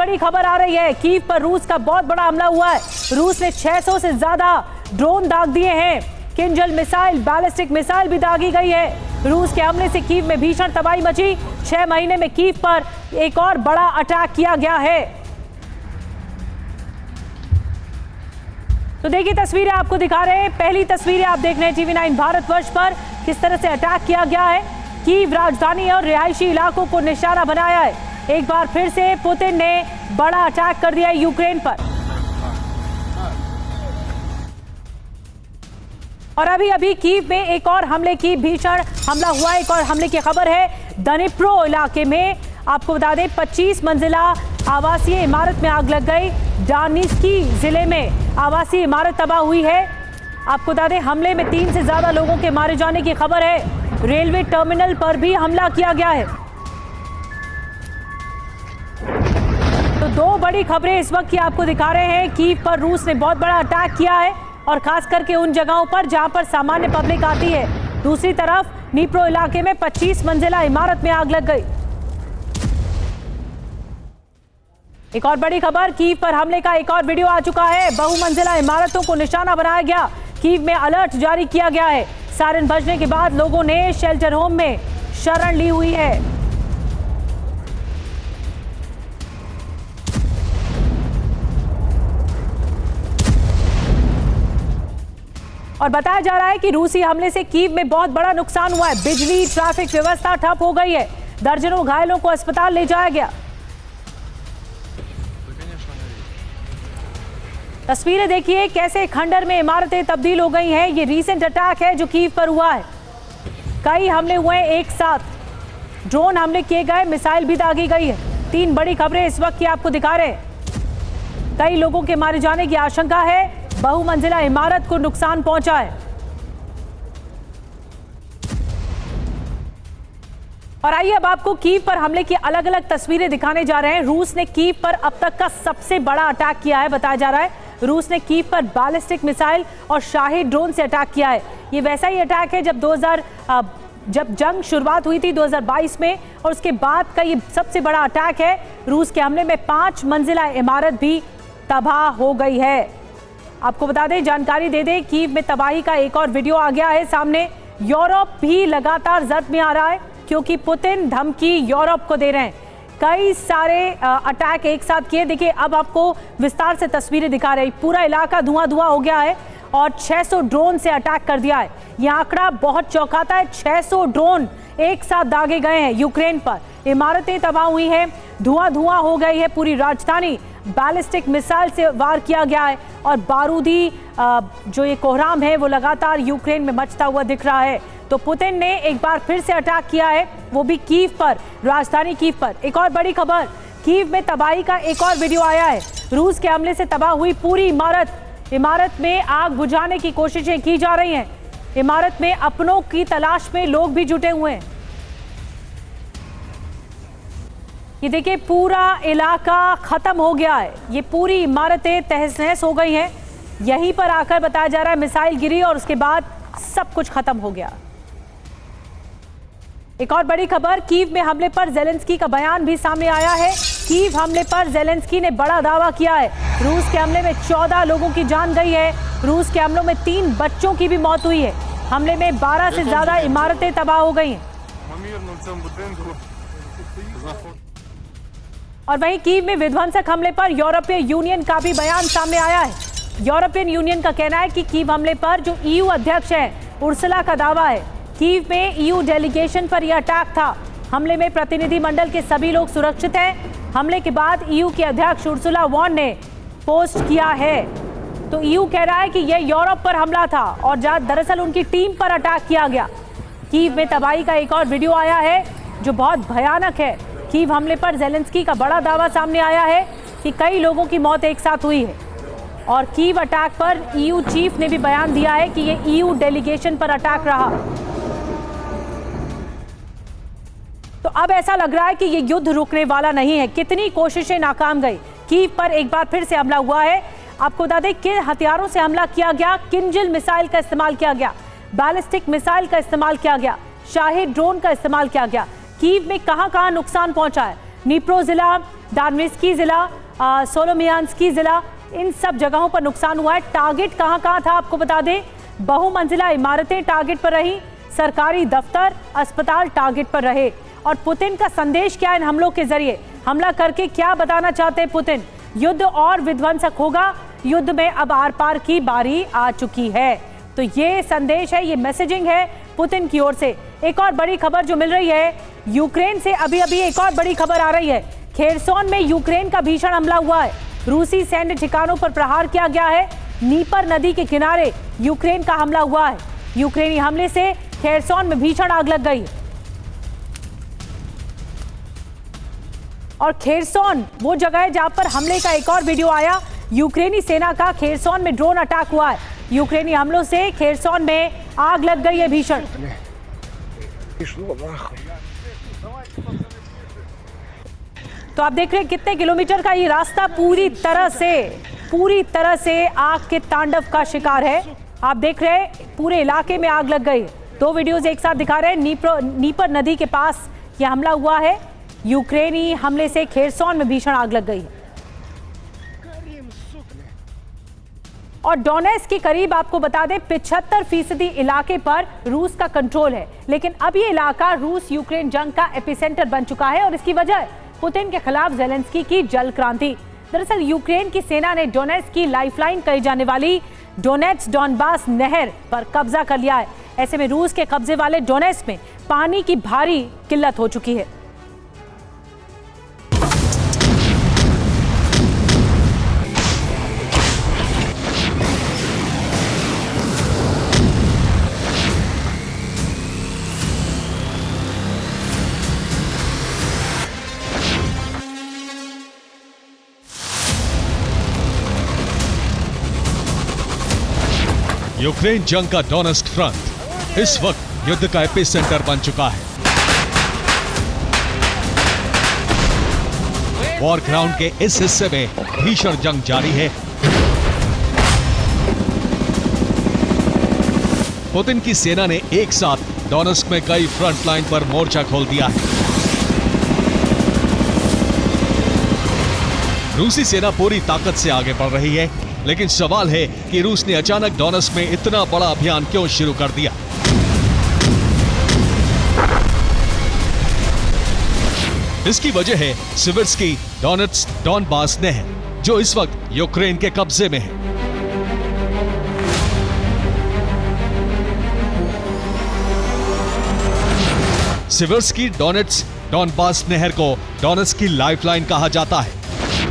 बड़ी खबर आ रही है, कीव पर रूस का बहुत बड़ा हमला हुआ है। रूस ने 600 से ज्यादा ड्रोन दाग दिए हैं। किंजल मिसाइल, बैलिस्टिक मिसाइल भी दागी गई है। रूस के हमले से कीव में भीषण तबाही मची। 6 महीने में कीव पर एक और बड़ा अटैक किया गया है। तो देखिए तस्वीरें आपको दिखा रहे हैं। पहली तस्वीरें आप देख रहे हैं TV9 भारतवर्ष पर, किस तरह से अटैक किया गया है। कीव राजधानी और रिहायशी इलाकों को निशाना बनाया है। एक बार फिर से पुतिन ने बड़ा अटैक कर दिया है यूक्रेन पर। और अभी कीव में एक और हमले की भीषण हमला हुआ है। एक और हमले की खबर है दनिप्रो इलाके में। आपको बता दें 25 मंजिला आवासीय इमारत में आग लग गई। डानिस्की जिले में आवासीय इमारत तबाह हुई है। आपको बता दें हमले में 3 से ज्यादा लोगों के मारे जाने की खबर है। रेलवे टर्मिनल पर भी हमला किया गया है। तो 2 बड़ी खबरें इस वक्त की आपको दिखा रहे हैं। कीव पर रूस ने बहुत बड़ा अटैक किया है और खास करके उन जगहों पर जहां पर सामान्य पब्लिक आती है। दूसरी तरफ दनिप्रो इलाके में 25 मंजिला इमारत में आग लग गई। एक और बड़ी खबर, कीव पर हमले का एक और वीडियो आ चुका है। बहुमंजिला इमारतों को निशाना बनाया गया। कीव में अलर्ट जारी किया गया है। सायरन बजने के बाद लोगों ने शेल्टर होम में शरण ली हुई है। और बताया जा रहा है कि रूसी हमले से कीव में बहुत बड़ा नुकसान हुआ है। बिजली, ट्रैफिक व्यवस्था ठप हो गई है। दर्जनों घायलों को अस्पताल ले जाया गया। तस्वीरें देखिए कैसे खंडर में इमारतें तब्दील हो गई हैं। ये रीसेंट अटैक है जो कीव पर हुआ है। कई हमले हुए हैं एक साथ, ड्रोन हमले किए गए, मिसाइल भी दागी गई है। 3 बड़ी खबरें इस वक्त की आपको दिखा रहे हैं। कई लोगों के मारे जाने की आशंका है। बहुमंजिला इमारत को नुकसान पहुंचा है। और आइए अब आपको कीव पर हमले की अलग अलग तस्वीरें दिखाने जा रहे हैं। रूस ने कीव पर अब तक का सबसे बड़ा अटैक किया है। बताया जा रहा है रूस ने कीव पर बैलिस्टिक मिसाइल और शाही ड्रोन से अटैक किया है। ये वैसा ही अटैक है जब जंग शुरुआत हुई थी 2022 में, और उसके बाद का ये सबसे बड़ा अटैक है। रूस के हमले में 5 मंजिला इमारत भी तबाह हो गई है। आपको बता दें, जानकारी दे दें, कीव में तबाही का एक और वीडियो आ गया है सामने। यूरोप भी लगातार जद में आ रहा है क्योंकि पुतिन धमकी यूरोप को दे रहे हैं। कई सारे अटैक एक साथ किए। देखिए अब आपको विस्तार से तस्वीरें दिखा रहे हैं। पूरा इलाका धुआं धुआं हो गया है और 600 ड्रोन से अटैक कर दिया है। यह आंकड़ा बहुत चौंकाता है। 600 ड्रोन एक साथ दागे गए हैं यूक्रेन पर। इमारतें तबाह हुई हैं, धुआं धुआं हो गई है पूरी राजधानी। बैलिस्टिक मिसाइल से वार किया गया है और बारूदी जो ये कोहराम है वो लगातार यूक्रेन में मचता हुआ दिख रहा है। तो पुतिन ने एक बार फिर से अटैक किया है, वो भी कीव पर, राजधानी कीव पर। एक और बड़ी खबर, कीव में तबाही का एक और वीडियो आया है। रूस के हमले से तबाह हुई पूरी इमारत में आग बुझाने की कोशिशें की जा रही हैं। इमारत में अपनों की तलाश में लोग भी जुटे हुए हैं। ये देखिए पूरा इलाका खत्म हो गया है। ये पूरी इमारतें तहस नहस हो गई हैं। यहीं पर आकर बताया जा रहा है मिसाइल गिरी और उसके बाद सब कुछ खत्म हो गया। एक और बड़ी खबर, कीव में हमले पर जेलेंस्की का बयान भी सामने आया है। कीव हमले पर जेलेंस्की ने बड़ा दावा किया है। रूस के हमले में 14 लोगों की जान गई है। रूस के हमलों में 3 बच्चों की भी मौत हुई है। हमले में 12 से ज्यादा इमारतें तबाह हो गई हैं। और वहीं कीव में विध्वंसक हमले पर यूरोपीय यूनियन का भी बयान सामने आया है। यूरोपियन यूनियन का कहना है कि कीव हमले पर जो EU अध्यक्ष है उर्सुला का दावा है कीव में EU डेलीगेशन पर यह अटैक था। हमले में प्रतिनिधिमंडल के सभी लोग सुरक्षित हैं। हमले के बाद EU के अध्यक्ष उर्सुला वॉन ने पोस्ट किया है। तो EU कह रहा है कि यह यूरोप पर हमला था और दरअसल उनकी टीम पर अटैक किया गया। कीव में तबाही का एक और वीडियो आया है जो बहुत भयानक है। कीव हमले पर जेलेंस्की का बड़ा दावा सामने आया है कि कई लोगों की मौत एक साथ हुई है। और कीव अटैक पर EU चीफ ने भी बयान दिया है कि यह EU डेलीगेशन पर अटैक रहा। तो अब ऐसा लग रहा है कि यह युद्ध रुकने वाला नहीं है। कितनी कोशिशें नाकाम गई। कीव पर एक बार फिर से हमला हुआ है। आपको बता दें किन हथियारों से हमला किया गया। किंजल मिसाइल का इस्तेमाल किया गया, बैलिस्टिक मिसाइल का इस्तेमाल किया गया, शाही ड्रोन का इस्तेमाल किया गया। कीव में कहां-कहां नुकसान पहुंचा है। दनिप्रो जिला, दार्मिस्की जिला, सोलोमियांस्की जिला, इन सब जगहों पर नुकसान हुआ है। टारगेट कहां कहां था आपको बता दें, बहुमंजिला इमारतें टारगेट पर रही, सरकारी दफ्तर, अस्पताल टारगेट पर रहे। और पुतिन का संदेश क्या है इन हमलों के जरिए? हमला करके क्या बताना चाहते हैं पुतिन? युद्ध और विध्वंसक होगा, युद्ध में अब आर पार की बारी आ चुकी है। तो ये संदेश है, ये मैसेजिंग है पुतिन की ओर से। एक और बड़ी खबर जो मिल रही है यूक्रेन से, अभी अभी एक और बड़ी खबर आ रही है। खेरसोन में यूक्रेन का भीषण हमला हुआ है, रूसी सैन्य ठिकानों पर प्रहार किया गया है। नीपर नदी के किनारे यूक्रेन का हमला हुआ है। यूक्रेनी हमले से खेरसोन में भीषण आग लग गई। और खेरसोन वो जगह है जहां पर हमले का एक और वीडियो आया। यूक्रेनी सेना का खेरसोन में ड्रोन अटैक हुआ है। यूक्रेनी हमलों से खेरसोन में आग लग गई है भीषण। तो आप देख रहे हैं कितने किलोमीटर का ये रास्ता पूरी तरह से आग के तांडव का शिकार है। आप देख रहे हैं पूरे इलाके में आग लग गई। दो वीडियोस एक साथ दिखा रहे हैं। नीपर नदी के पास यह हमला हुआ है। यूक्रेनी हमले से खेरसोन में भीषण आग लग गई है। और डोनेट्स्क के करीब आपको बता दें 75% इलाके पर रूस का कंट्रोल है, लेकिन अब ये इलाका रूस यूक्रेन जंग का एपिसेंटर बन चुका है। और इसकी वजह पुतिन के खिलाफ ज़ेलेंस्की की जल क्रांति। दरअसल यूक्रेन की सेना ने डोनेट्स्क की लाइफलाइन कही जाने वाली डोनेट्स्क डॉनबास नहर पर कब्जा कर लिया है। ऐसे में रूस के कब्जे वाले डोनेट्स्क में पानी की भारी किल्लत हो चुकी है। यूक्रेन जंग का डोनेट्स्क फ्रंट इस वक्त युद्ध का एपिसेंटर बन चुका है। वॉर ग्राउंड के इस हिस्से में भीषण जंग जारी है। पुतिन की सेना ने एक साथ डोनेट्स्क में कई फ्रंट लाइन पर मोर्चा खोल दिया है। रूसी सेना पूरी ताकत से आगे बढ़ रही है, लेकिन सवाल है कि रूस ने अचानक डोनेट्स्क में इतना बड़ा अभियान क्यों शुरू कर दिया। इसकी वजह है सिविर्स्की डोनेट्स्क डॉनबास नहर, जो इस वक्त यूक्रेन के कब्जे में है। सिविर्स्की डोनेट्स्क डॉनबास नहर को डोनेट्स्क की लाइफलाइन कहा जाता है।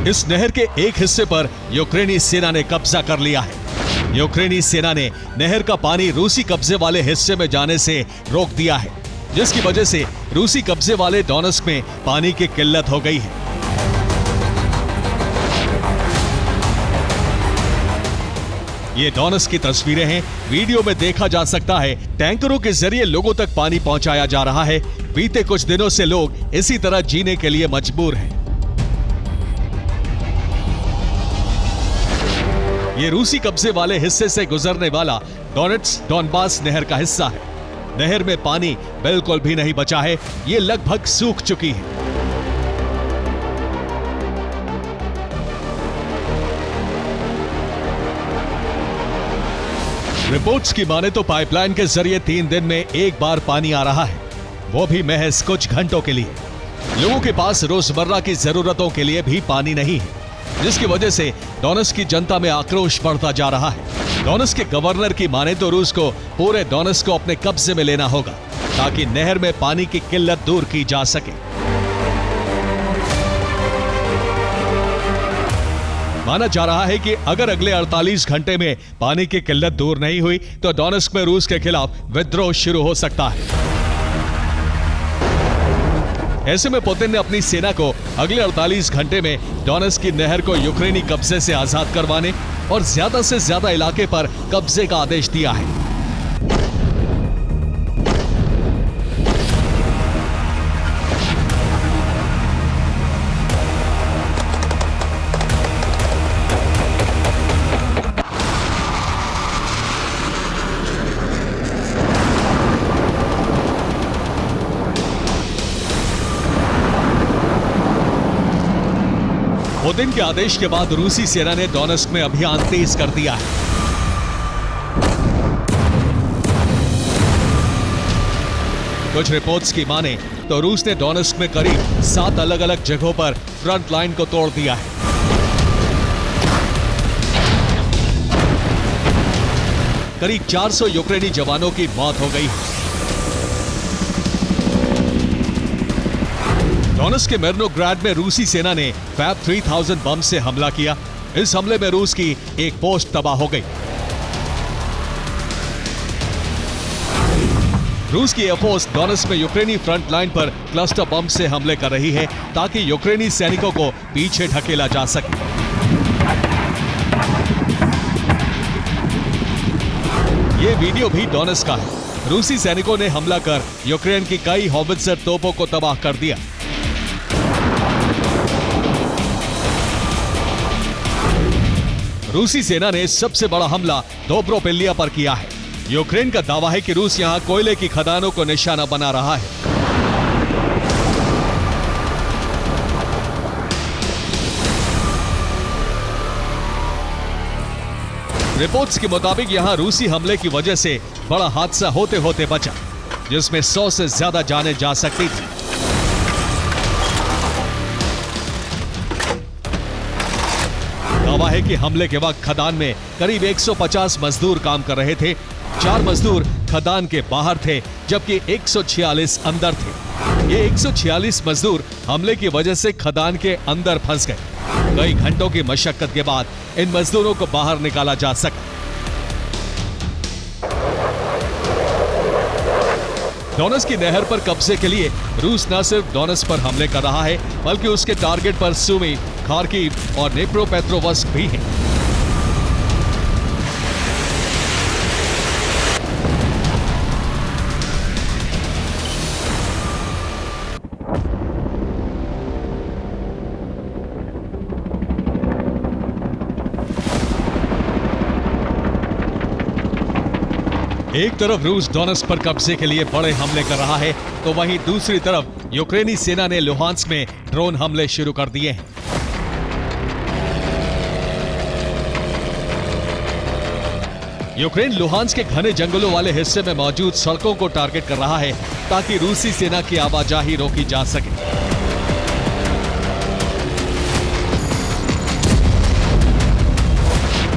इस नहर के एक हिस्से पर यूक्रेनी सेना ने कब्जा कर लिया है। यूक्रेनी सेना ने नहर का पानी रूसी कब्जे वाले हिस्से में जाने से रोक दिया है, जिसकी वजह से रूसी कब्जे वाले डोनेट्स्क में पानी की किल्लत हो गई है। ये डोनेट्स्क की तस्वीरें हैं। वीडियो में देखा जा सकता है टैंकरों के जरिए लोगों तक पानी पहुंचाया जा रहा है। बीते कुछ दिनों से लोग इसी तरह जीने के लिए मजबूर हैं। ये रूसी कब्जे वाले हिस्से से गुजरने वाला डोनेट्स्क डॉनबास नहर का हिस्सा है। नहर में पानी बिल्कुल भी नहीं बचा है, ये लगभग सूख चुकी है। रिपोर्ट्स की माने तो पाइपलाइन के जरिए 3 दिन में एक बार पानी आ रहा है, वो भी महज कुछ घंटों के लिए। लोगों के पास रोजमर्रा की जरूरतों के लिए भी पानी नहीं है, जिसकी वजह से डोनेट्स्क की जनता में आक्रोश बढ़ता जा रहा है। डोनेट्स्क के गवर्नर की माने तो रूस को पूरे डोनेट्स्क को अपने कब्जे में लेना होगा, ताकि नहर में पानी की किल्लत दूर की जा सके। माना जा रहा है कि अगर अगले 48 घंटे में पानी की किल्लत दूर नहीं हुई तो डोनेट्स्क में रूस के खिलाफ विद्रोह शुरू हो सकता है। ऐसे में पुतिन ने अपनी सेना को अगले 48 घंटे में डोनेट्स्क की नहर को यूक्रेनी कब्जे से आजाद करवाने और ज्यादा से ज्यादा इलाके पर कब्जे का आदेश दिया है। पुतिन के आदेश के बाद रूसी सेना ने डोनेस्क में अभियान तेज कर दिया है। कुछ रिपोर्ट्स की माने तो रूस ने डोनेस्क में करीब 7 अलग अलग जगहों पर फ्रंट लाइन को तोड़ दिया है। करीब 400 यूक्रेनी जवानों की मौत हो गई है। डोनेस्क के मिर्नोग्राड में रूसी सेना ने फैब 3000 बम से हमला किया। इस हमले में रूस की एक पोस्ट तबाह हो गई। रूस की एयरफोर्स डोनेस्क में यूक्रेनी फ्रंट लाइन पर क्लस्टर बम से हमले कर रही है ताकि यूक्रेनी सैनिकों को पीछे ढकेला जा सके। ये वीडियो भी डोनेस्क का है। रूसी सैनिकों ने हमला कर यूक्रेन की कई हॉवित्जर तोपों को तबाह कर दिया। रूसी सेना ने सबसे बड़ा हमला दोब्रोपिल्या पर किया है। यूक्रेन का दावा है कि रूस यहां कोयले की खदानों को निशाना बना रहा है। रिपोर्ट्स के मुताबिक यहां रूसी हमले की वजह से बड़ा हादसा होते होते बचा, जिसमें 100 से ज्यादा जानें जा सकती थी। दावा है कि हमले के वक्त खदान में करीब 150 मजदूर काम कर रहे थे। 4 मजदूर खदान के बाहर थे जबकि 146 अंदर थे। ये 146 मजदूर हमले की वजह से खदान के अंदर फंस गए। कई घंटों की मशक्कत के बाद इन मजदूरों को बाहर निकाला जा सका। डोनेस्क की नहर पर कब्जे के लिए रूस न सिर्फ डोनेस्क पर हमले कर रहा है बल्कि उसके टारगेट पर सुमी, खार्किव और नेप्रोपेट्रोवस्क भी हैं। एक तरफ रूस डोनेस्क पर कब्जे के लिए बड़े हमले कर रहा है तो वहीं दूसरी तरफ यूक्रेनी सेना ने लुहांस्क में ड्रोन हमले शुरू कर दिए हैं। यूक्रेन लुहांस्क के घने जंगलों वाले हिस्से में मौजूद सड़कों को टारगेट कर रहा है ताकि रूसी सेना की आवाजाही रोकी जा सके।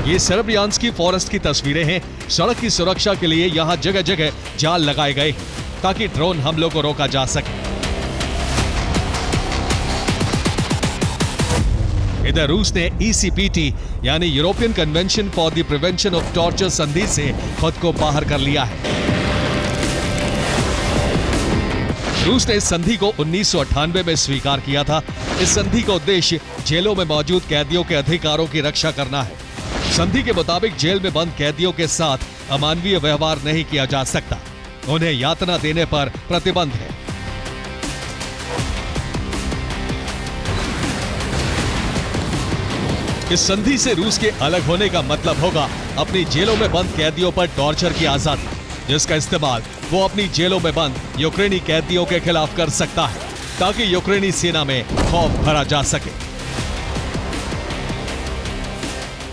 ये सर्बियान्स्की फॉरेस्ट की तस्वीरें हैं। सड़क की सुरक्षा के लिए यहां जगह जगह जाल लगाए गए ताकि ड्रोन हमलों को रोका जा सके। इधर रूस ने ECPT यानी European convention for the prevention of torture संधि से खुद को बाहर कर लिया है। रूस ने इस संधि को 1998 में स्वीकार किया था। इस संधि का उद्देश्य जेलों में मौजूद कैदियों के अधिकारों की रक्षा करना है। संधि के मुताबिक जेल में बंद कैदियों के साथ अमानवीय व्यवहार नहीं किया जा सकता। उन्हें यातना देने पर प्रतिबंध है। इस संधि से रूस के अलग होने का मतलब होगा अपनी जेलों में बंद कैदियों पर टॉर्चर की आजादी, जिसका इस्तेमाल वो अपनी जेलों में बंद यूक्रेनी कैदियों के खिलाफ कर सकता है ताकि यूक्रेनी सेना में खौफ भरा जा सके।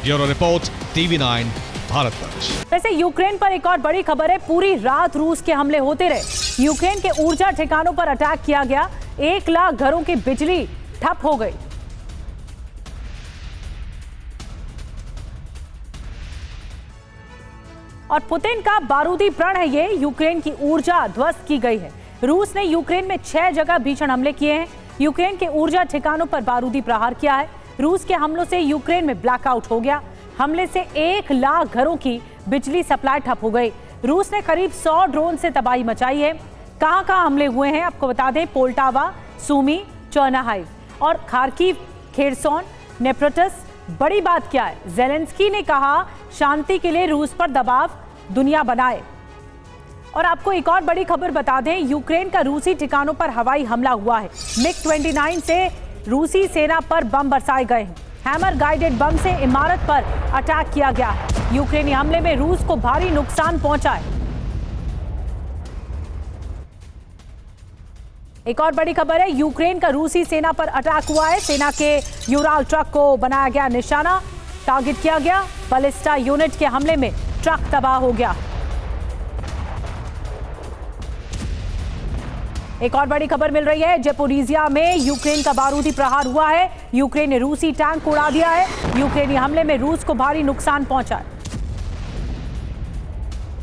Bureau report TV9 Bharatvarsh. वैसे यूक्रेन पर एक और बड़ी खबर है। पूरी रात रूस के हमले होते रहे। यूक्रेन के ऊर्जा ठिकानों पर अटैक किया गया। 1 लाख घरों की बिजली ठप हो गई। और पुतिन का बारूदी प्रण है ये। यूक्रेन की ऊर्जा ध्वस्त की गई है। रूस ने यूक्रेन में 6 जगह भीषण हमले किए हैं। यूक्रेन के ऊर्जा ठिकानों पर बारूदी प्रहार किया है। रूस के हमलों से यूक्रेन में ब्लैकआउट हो गया। हमले से 1 लाख घरों की बिजली सप्लाई ठप हो गई। रूस ने करीब 100 ड्रोन से तबाही मचाई है। कहां हमले हुए हैं आपको बता दें। पोल्टावा, सुमी, चर्नाहाइव और खार्किव, खेरसोन, नेप्रोटस। बड़ी बात क्या है, ज़ेलेंस्की ने कहा शांति के लिए रूस पर दबाव दुनिया बनाए। और आपको एक और बड़ी खबर बता दें, यूक्रेन का रूसी ठिकानों पर हवाई हमला हुआ है। MiG-29 से रूसी सेना पर बम बरसाए गए हैं। हैमर गाइडेड बम से इमारत पर अटैक किया गया है। यूक्रेनी हमले में रूस को भारी नुकसान पहुंचा है। एक और बड़ी खबर है, यूक्रेन का रूसी सेना पर अटैक हुआ है। सेना के यूराल ट्रक को बनाया गया निशाना, टारगेट किया गया। बैलिस्टा यूनिट के हमले में ट्रक तबाह हो गया। एक और बड़ी खबर मिल रही है, ज़पोरिज़िया में यूक्रेन का बारूदी प्रहार हुआ है। यूक्रेन ने रूसी टैंक को उड़ा दिया है। यूक्रेनी हमले में रूस को भारी नुकसान पहुंचा है।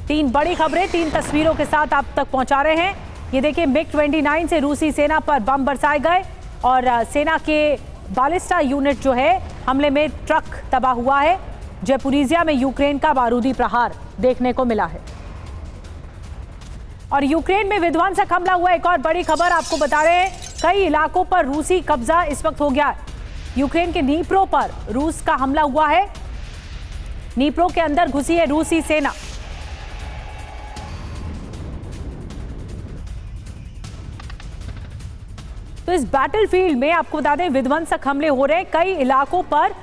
3 बड़ी खबरें 3 तस्वीरों के साथ आप तक पहुंचा रहे हैं। ये देखिए, MiG-29 से रूसी सेना पर बम बरसाए गए और सेना के बैलिस्टा यूनिट जो है हमले में ट्रक तबाह हुआ है। ज़पोरिज़िया में यूक्रेन का बारूदी प्रहार देखने को मिला है और यूक्रेन में विध्वंसक हमला हुआ। एक और बड़ी खबर आपको बता रहे हैं, कई इलाकों पर रूसी कब्जा इस वक्त हो गया है। यूक्रेन के नीप्रो पर रूस का हमला हुआ है। नीप्रो के अंदर घुसी है रूसी सेना। तो इस बैटलफील्ड में आपको बता दें, विध्वंसक हमले हो रहे हैं। कई इलाकों पर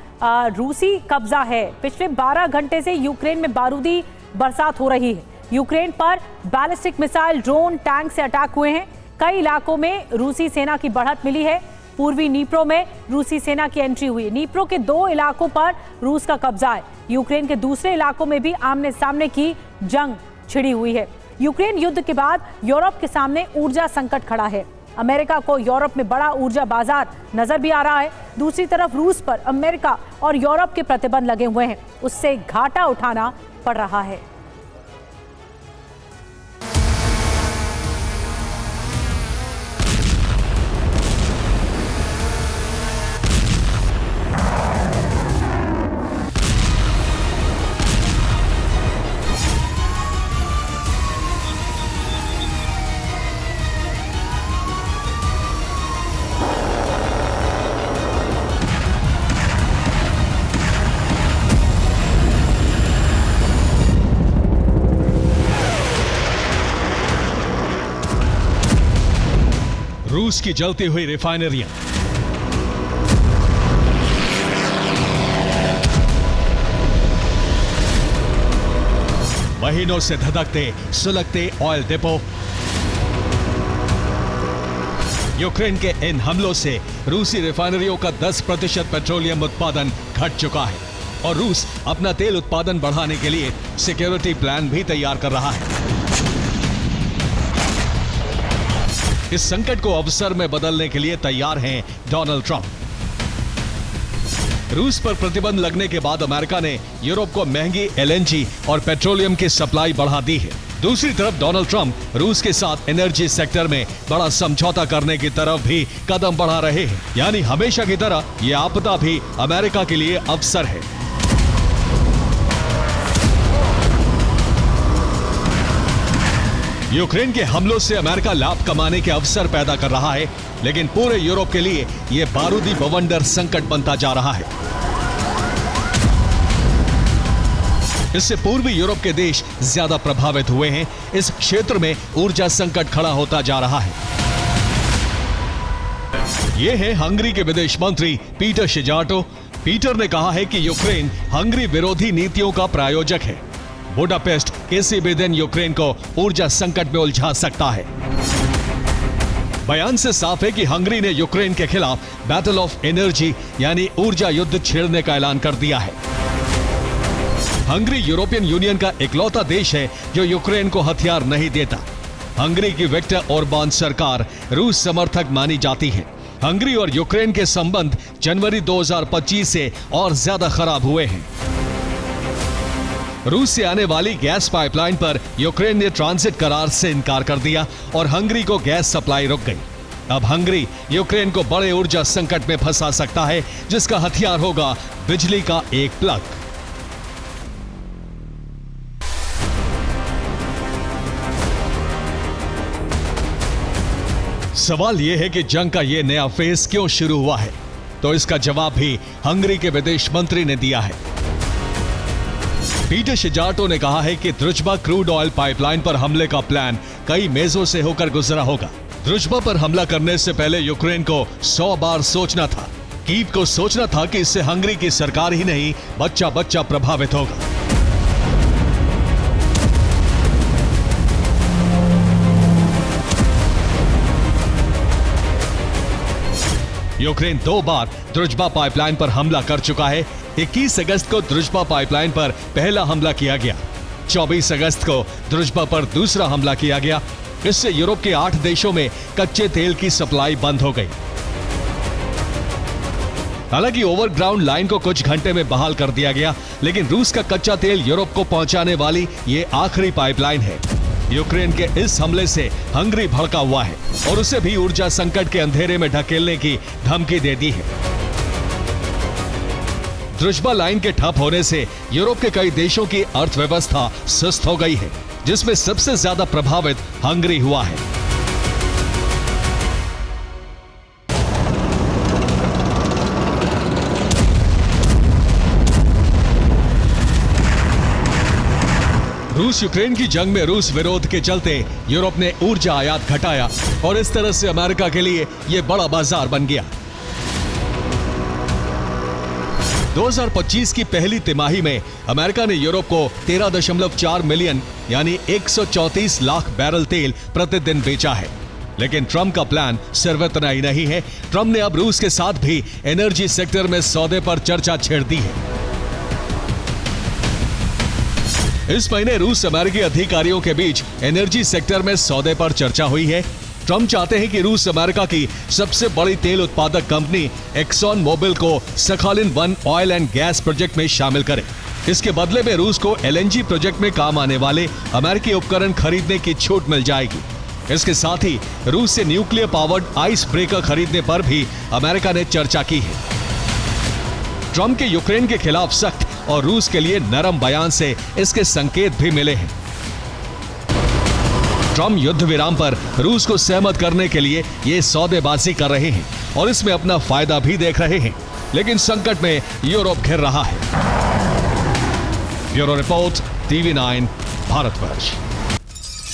रूसी कब्जा है। पिछले 12 घंटे से यूक्रेन में बारूदी बरसात हो रही है। यूक्रेन पर बैलिस्टिक मिसाइल, ड्रोन, टैंक से अटैक हुए हैं। कई इलाकों में रूसी सेना की बढ़त मिली है। पूर्वी नीप्रो में रूसी सेना की एंट्री हुई। नीप्रो के 2 इलाकों पर रूस का कब्जा है। यूक्रेन के दूसरे इलाकों में भी आमने सामने की जंग छिड़ी हुई है। यूक्रेन युद्ध के बाद यूरोप के सामने ऊर्जा संकट खड़ा है। अमेरिका को यूरोप में बड़ा ऊर्जा बाजार नजर भी आ रहा है। दूसरी तरफ रूस पर अमेरिका और यूरोप के प्रतिबंध लगे हुए हैं, उससे घाटा उठाना पड़ रहा है। रूस की जलती हुई रिफाइनरियां, महीनों से धधकते सुलगते ऑयल डिपो। यूक्रेन के इन हमलों से रूसी रिफाइनरियों का 10% पेट्रोलियम उत्पादन घट चुका है और रूस अपना तेल उत्पादन बढ़ाने के लिए सिक्योरिटी प्लान भी तैयार कर रहा है। इस संकट को अवसर में बदलने के लिए तैयार हैं डोनाल्ड ट्रंप। रूस पर प्रतिबंध लगने के बाद अमेरिका ने यूरोप को महंगी एलएनजी और पेट्रोलियम की सप्लाई बढ़ा दी है। दूसरी तरफ डोनाल्ड ट्रंप रूस के साथ एनर्जी सेक्टर में बड़ा समझौता करने की तरफ भी कदम बढ़ा रहे हैं। यानी हमेशा की तरह यह आपदा भी अमेरिका के लिए अवसर है। यूक्रेन के हमलों से अमेरिका लाभ कमाने के अवसर पैदा कर रहा है, लेकिन पूरे यूरोप के लिए यह बारूदी बवंडर संकट बनता जा रहा है। इससे पूर्वी यूरोप के देश ज्यादा प्रभावित हुए हैं। इस क्षेत्र में ऊर्जा संकट खड़ा होता जा रहा है। ये है हंगरी के विदेश मंत्री पीटर शिजार्टो। पीटर ने कहा है कि यूक्रेन हंगरी विरोधी नीतियों का प्रायोजक है। बुडापेस्ट किसी भी दिन यूक्रेन को ऊर्जा संकट में उलझा सकता है। बयान से साफ है कि हंगरी ने यूक्रेन के खिलाफ बैटल ऑफ एनर्जी यानी ऊर्जा युद्ध छेड़ने का ऐलान कर दिया है। हंगरी यूरोपियन यूनियन का इकलौता देश है जो यूक्रेन को हथियार नहीं देता। हंगरी की विक्टर ओरबान सरकार रूस समर्थक मानी जाती है। हंगरी और यूक्रेन के संबंध जनवरी 2025 से और ज्यादा खराब हुए हैं। रूस से आने वाली गैस पाइपलाइन पर यूक्रेन ने ट्रांजिट करार से इनकार कर दिया और हंगरी को गैस सप्लाई रुक गई। अब हंगरी यूक्रेन को बड़े ऊर्जा संकट में फंसा सकता है, जिसका हथियार होगा बिजली का एक प्लग। सवाल यह है कि जंग का यह नया फेज क्यों शुरू हुआ है, तो इसका जवाब भी हंगरी के विदेश मंत्री ने दिया है। पीटर शिजार्टो ने कहा है कि द्रुजबा क्रूड ऑयल पाइपलाइन पर हमले का प्लान कई मेजों से होकर गुजरा होगा। द्रुजबा पर हमला करने से पहले यूक्रेन को 100 बार सोचना था। कीव को सोचना था कि इससे हंगरी की सरकार ही नहीं, बच्चा बच्चा प्रभावित होगा। यूक्रेन 2 बार द्रुजबा पाइपलाइन पर हमला कर चुका है। 21 अगस्त को द्रुजबा पाइपलाइन पर पहला हमला किया गया। 24 अगस्त को द्रुजबा पर दूसरा हमला किया गया। इससे यूरोप के 8 देशों में कच्चे तेल की सप्लाई बंद हो गई। हालांकि ओवरग्राउंड लाइन को कुछ घंटे में बहाल कर दिया गया, लेकिन रूस का कच्चा तेल यूरोप को पहुंचाने वाली ये आखिरी पाइपलाइन है। यूक्रेन के इस हमले से हंगरी भड़का हुआ है और उसे भी ऊर्जा संकट के अंधेरे में ढकेलने की धमकी दे दी है। द्रुजबा लाइन के ठप होने से यूरोप के कई देशों की अर्थव्यवस्था सुस्त हो गई है, जिसमें सबसे ज्यादा प्रभावित हंगरी हुआ है। रूस यूक्रेन की जंग में रूस विरोध के चलते यूरोप ने ऊर्जा आयात घटाया और इस तरह से अमेरिका के लिए यह बड़ा बाजार बन गया। 2025 की पहली तिमाही में अमेरिका ने यूरोप को 13.4 मिलियन यानी 134 लाख बैरल तेल प्रतिदिन बेचा है। लेकिन ट्रंप का प्लान सिर्फ इतना ही नहीं है। ट्रंप ने अब रूस के साथ भी एनर्जी सेक्टर में सौदे पर चर्चा छेड़ दी है। इस महीने रूस अमेरिकी अधिकारियों के बीच एनर्जी सेक्टर में सौदे पर चर्चा हुई है। ट्रंप चाहते हैं कि रूस अमेरिका की सबसे बड़ी तेल उत्पादक कंपनी एक्सॉन मोबिल को सखालिन-1 ऑयल एंड गैस प्रोजेक्ट में शामिल करे। इसके बदले में रूस को एलएनजी प्रोजेक्ट में काम आने वाले अमेरिकी उपकरण खरीदने की छूट मिल जाएगी। इसके साथ ही रूस से न्यूक्लियर पावर्ड आइस ब्रेकर खरीदने पर भी अमेरिका ने चर्चा की है। ट्रंप के यूक्रेन के खिलाफ सख्त और रूस के लिए नरम बयान से इसके संकेत भी मिले हैं। ट्रंप युद्ध विराम पर रूस को सहमत करने के लिए ये सौदेबाजी कर रहे हैं और इसमें अपना फायदा भी देख रहे हैं, लेकिन संकट में यूरोप घिर रहा है। Bureau report, TV9 Bharatvarsh.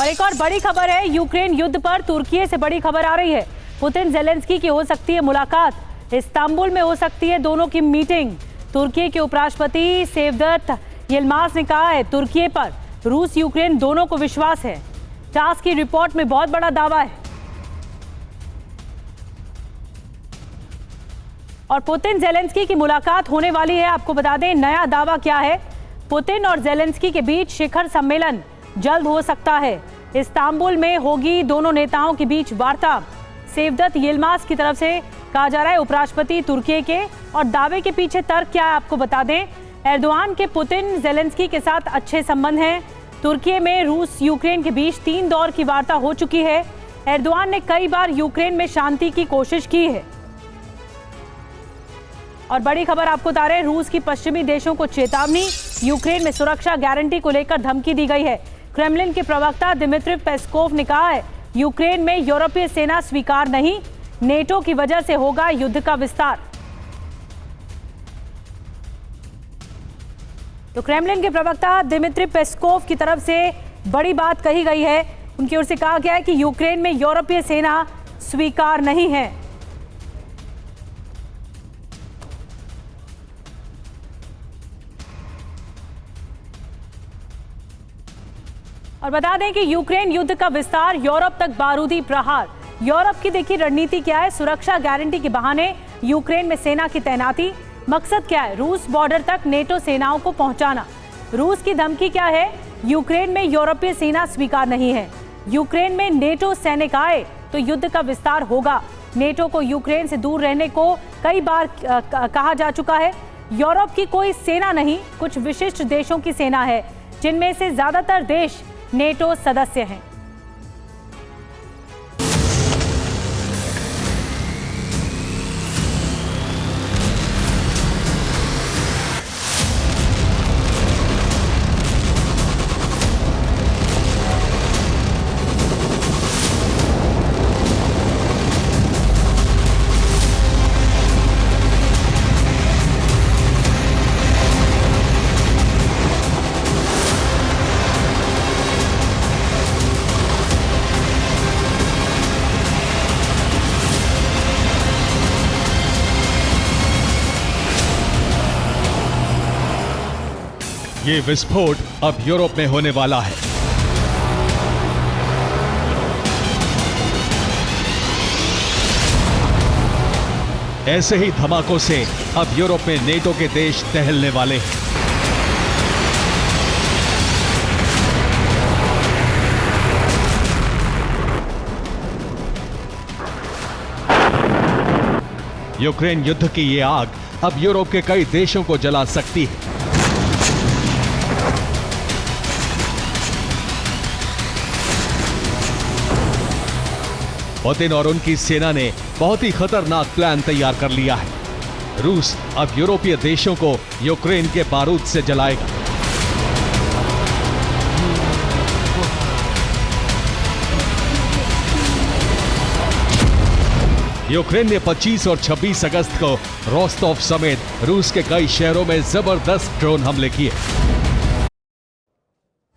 और एक और बड़ी खबर है, यूक्रेन युद्ध पर तुर्की से बड़ी खबर आ रही है। पुतिन जेलेंस्की की हो सकती है मुलाकात, इस्तांबुल में हो सकती है दोनों की मीटिंग। तुर्की के उपराष्ट्रपति सेवदत यिल्माज ने कहा है तुर्की पर रूस यूक्रेन दोनों को विश्वास है। टास्क की रिपोर्ट में बहुत बड़ा दावा है। और पुतिन जेलेंस्की की मुलाकात होने वाली है। आपको बता दें नया दावा क्या है। पुतिन और जेलेंस्की के बीच शिखर सम्मेलन जल्द हो सकता है। इस्तांबुल में होगी दोनों नेताओं के बीच वार्ता। सेवदत यिल्माज की तरफ से कहा जा रहा है उपराष्ट्रपति तुर्की के। और दावे के पीछे तर्क क्या है आपको बता दें। एर्दोआन के पुतिन जेलेंस्की के साथ अच्छे संबंध हैं। तुर्की में रूस यूक्रेन के बीच 3 दौर की वार्ता हो चुकी है। एर्दोआन ने कई बार यूक्रेन में शांति की कोशिश की है। और बड़ी खबर आपको बता रहे हैं, रूस की पश्चिमी देशों को चेतावनी, यूक्रेन में सुरक्षा गारंटी को लेकर धमकी दी गई है। क्रेमलिन के प्रवक्ता दिमित्री पेस्कोव ने कहा है यूक्रेन में यूरोपीय सेना स्वीकार नहीं, नेटो की वजह से होगा युद्ध का विस्तार। तो क्रेमलिन के प्रवक्ता दिमित्री पेस्कोव की तरफ से बड़ी बात कही गई है। उनकी ओर से कहा गया है कि यूक्रेन में यूरोपीय सेना स्वीकार नहीं है। और बता दें कि यूक्रेन युद्ध का विस्तार, यूरोप तक बारूदी प्रहार। यूरोप की देखिए रणनीति क्या है। सुरक्षा गारंटी के बहाने यूक्रेन में सेना की तैनाती। मकसद क्या है? रूस बॉर्डर तक नेटो सेनाओं को पहुंचाना। रूस की धमकी क्या है? यूक्रेन में यूरोपीय सेना स्वीकार नहीं है। यूक्रेन में नेटो सैनिक आए तो युद्ध का विस्तार होगा। नेटो को यूक्रेन से दूर रहने को कई बार कहा जा चुका है। यूरोप की कोई सेना नहीं, कुछ विशिष्ट देशों की सेना है, जिनमें से ज्यादातर देश नेटो सदस्य हैं। ये विस्फोट अब यूरोप में होने वाला है। ऐसे ही धमाकों से अब यूरोप में नेटो के देश टहलने वाले हैं। यूक्रेन युद्ध की ये आग अब यूरोप के कई देशों को जला सकती है। पुतिन और उनकी सेना ने बहुत ही खतरनाक प्लान तैयार कर लिया है। रूस अब यूरोपीय देशों को यूक्रेन के बारूद से जलाएगा। यूक्रेन ने 25 और 26 अगस्त को रोस्टोव समेत रूस के कई शहरों में जबरदस्त ड्रोन हमले किए।